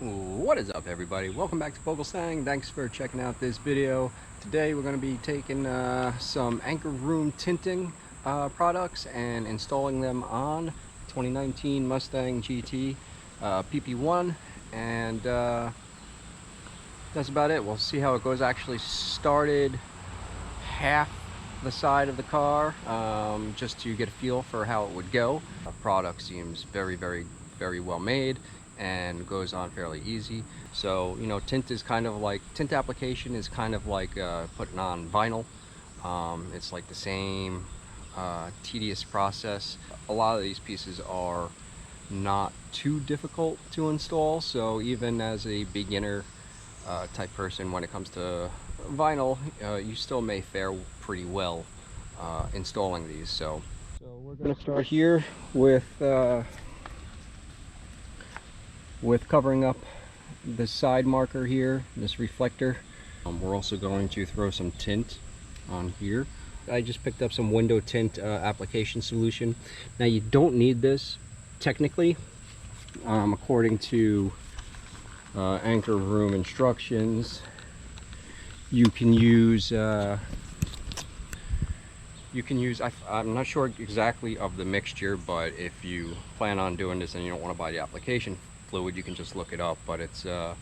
What is up, everybody? Welcome back to VogelStang. Thanks for checking out this video. Today we're going to be taking some anchor room tinting products and installing them on 2019 Mustang GT PP1, and that's about it. We'll see how it goes. I actually started half the side of the car just to get a feel for how it would go. The product seems very well made and goes on fairly easy. So, you know, tint application is kind of like putting on vinyl. It's like the same tedious process. A lot of these pieces are not too difficult to install, so even as a beginner type person, when it comes to vinyl, you still may fare pretty well installing these. So we're going to start here with covering up the side marker here, this reflector. We're also going to throw some tint on here. I just picked up some window tint application solution. Now, you don't need this technically, according to anchor room instructions. You can use I'm not sure exactly of the mixture, but if you plan on doing this and you don't want to buy the application fluid, you can just look it up. But it's a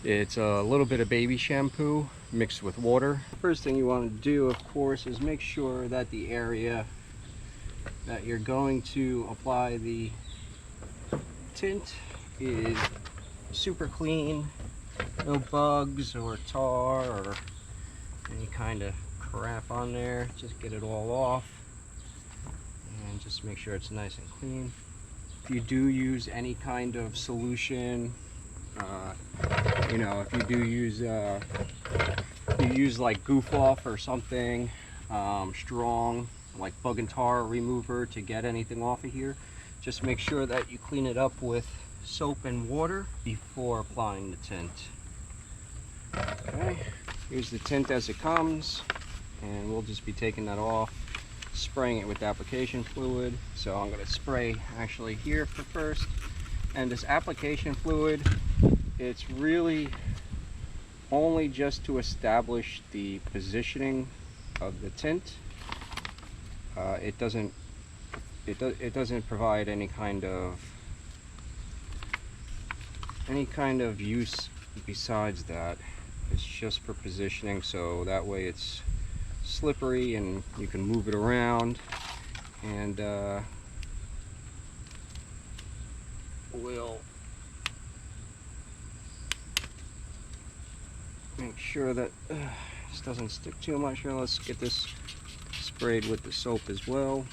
little bit of baby shampoo mixed with water. First thing you want to do, of course, is make sure that the area that you're going to apply the tint is super clean, no bugs or tar or any kind of crap on there. Just get it all off and just make sure it's nice and clean. If you do use any kind of solution, you know, if you do use like goof off or something strong, like bug and tar remover, to get anything off of here, just make sure that you clean it up with soap and water before applying the tint. Okay, here's the tint as it comes, and we'll just be taking that off, spraying it with application fluid. So I'm going to spray actually here first. And this application fluid, it's really only just to establish the positioning of the tint. It doesn't provide any kind of use besides that. It's just for positioning, so that way it's slippery and you can move it around. And we'll make sure that this doesn't stick too much. Now let's get this sprayed with the soap as well.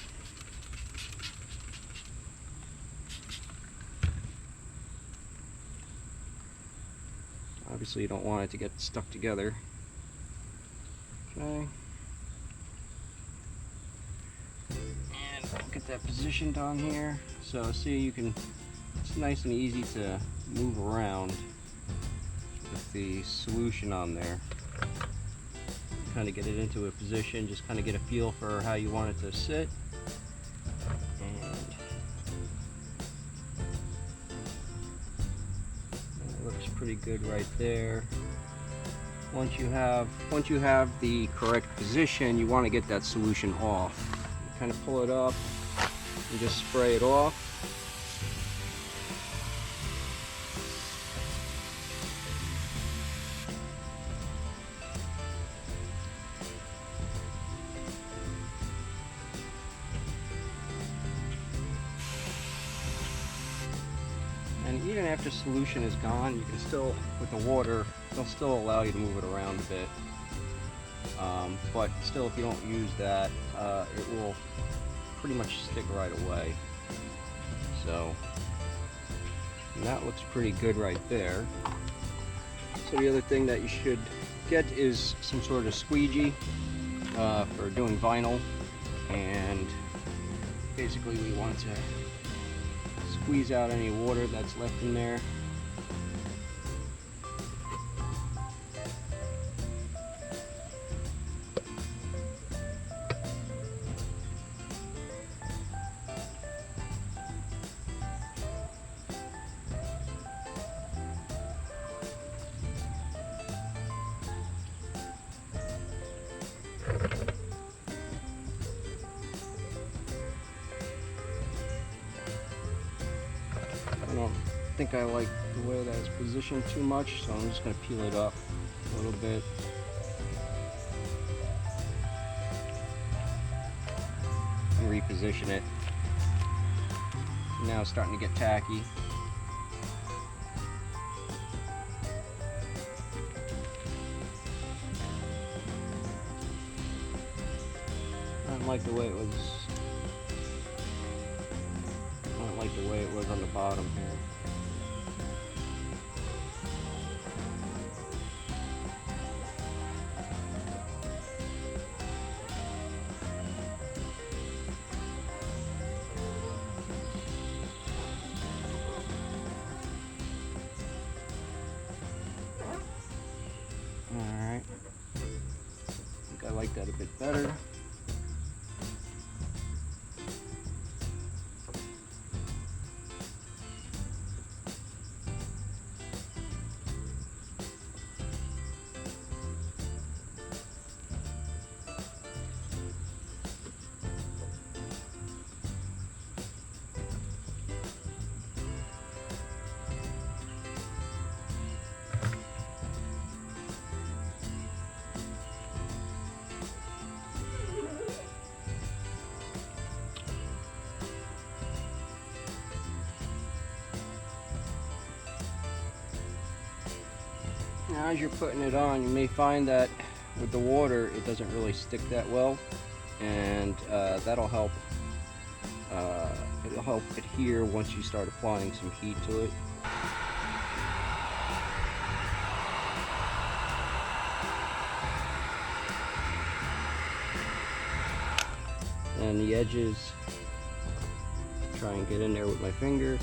Obviously you don't want it to get stuck together. Okay. And we'll get that positioned on here. So see, it's nice and easy to move around with the solution on there. Kind of get it into a position, just kind of get a feel for how you want it to sit. And it looks pretty good right there. Once you have the correct position, you want to get that solution off. You kind of pull it up and just spray it off. And even after solution is gone, you can still, with the water, it'll still allow you to move it around a bit. But still, if you don't use that, it will pretty much stick right away. So that looks pretty good right there. So the other thing that you should get is some sort of squeegee for doing vinyl. And basically we want to squeeze out any water that's left in there. think I like the way that it's positioned too much, so I'm just going to peel it up a little bit. And reposition it. Now it's starting to get tacky. I don't like the way it was. I don't like the way it was on the bottom here. Alright, I think I like that a bit better. Now, as you're putting it on, you may find that with the water it doesn't really stick that well, and that'll help. It'll help adhere once you start applying some heat to it. And the edges, try and get in there with my finger.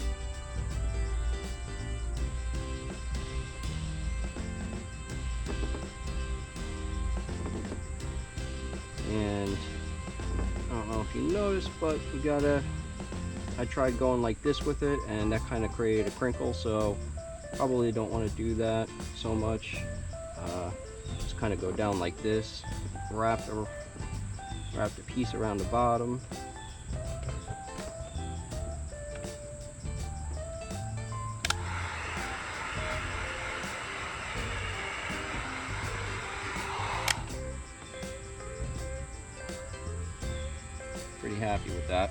And I don't know if you noticed, but you gotta, I tried going like this with it, and that kind of created a crinkle, so probably don't want to do that so much. Just kind of go down like this, wrap the piece around the bottom. Pretty happy with that.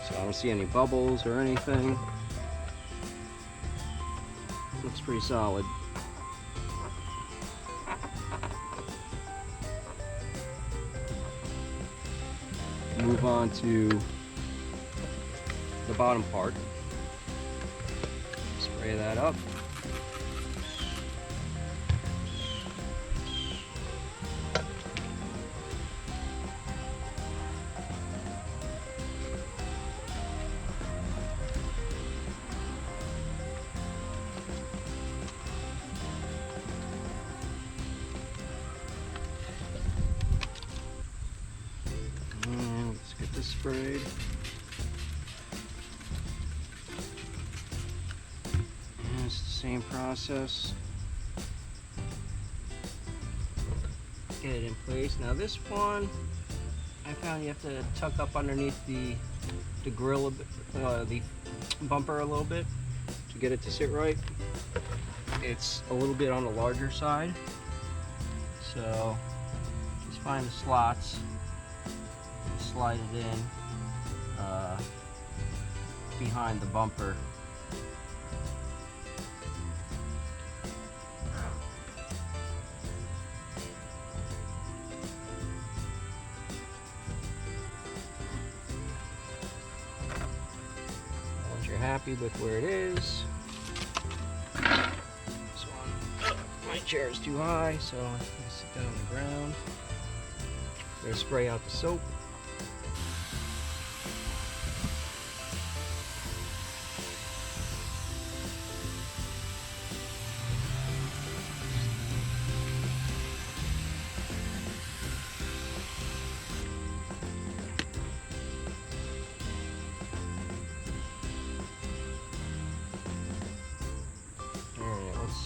So I don't see any bubbles or anything. Looks pretty solid. Move on to the bottom part. Spray that up. Sprayed. And it's the same process. Get it in place. Now this one, I found you have to tuck up underneath the grill a bit, the bumper a little bit to get it to sit right. It's a little bit on the larger side, so just find the slots. Slide it in behind the bumper. Once you're happy with where it is, this one, my chair is too high, so I'm going to sit down on the ground. I'm going to spray out the soap.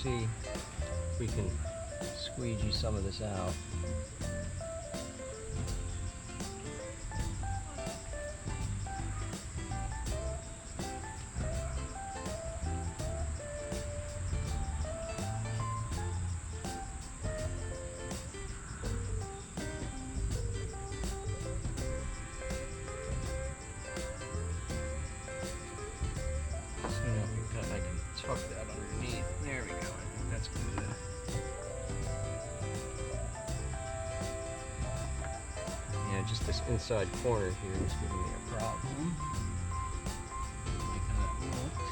See if we can squeegee some of this out. inside corner here is giving me a problem. Like how that looked.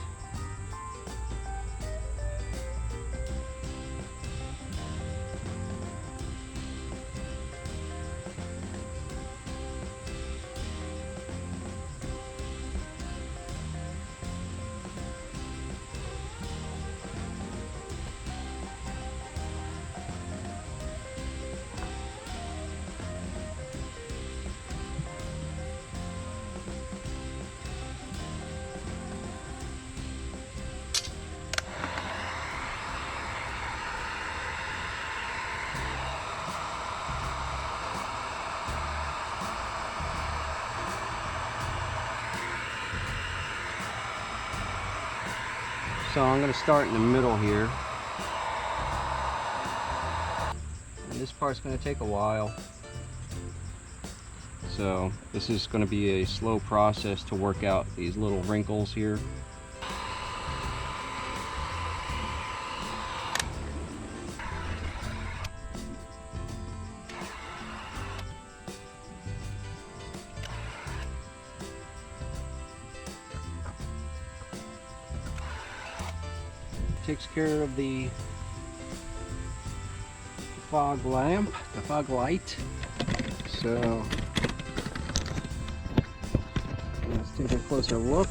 So I'm going to start in the middle here. And this part's going to take a while. So this is going to be a slow process to work out these little wrinkles here. Takes care of the fog lamp, the fog light. So let's take a closer look.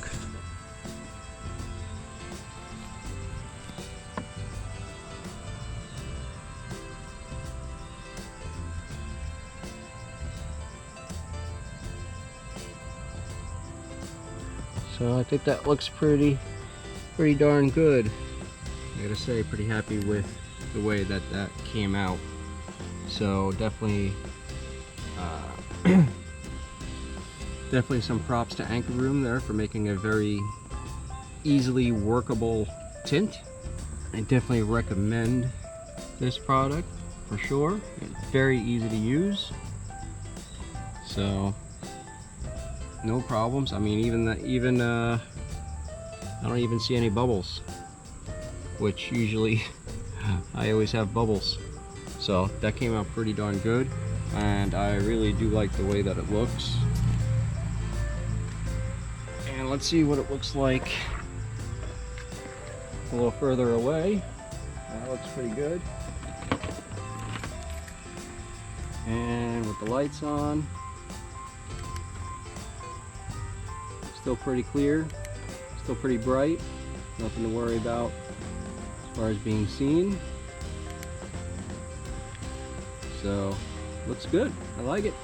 So I think that looks pretty darn good. I gotta say, pretty happy with the way that came out. So definitely definitely some props to Anchor Room there for making a very easily workable tint. I definitely recommend this product for sure. It's very easy to use, so no problems. I mean, I don't even see any bubbles, which usually I always have bubbles. So that came out pretty darn good, and I really do like the way that it looks. And let's see what it looks like a little further away. That looks pretty good. And with the lights on, still pretty clear, still pretty bright, nothing to worry about as far as being seen. So looks good, I like it.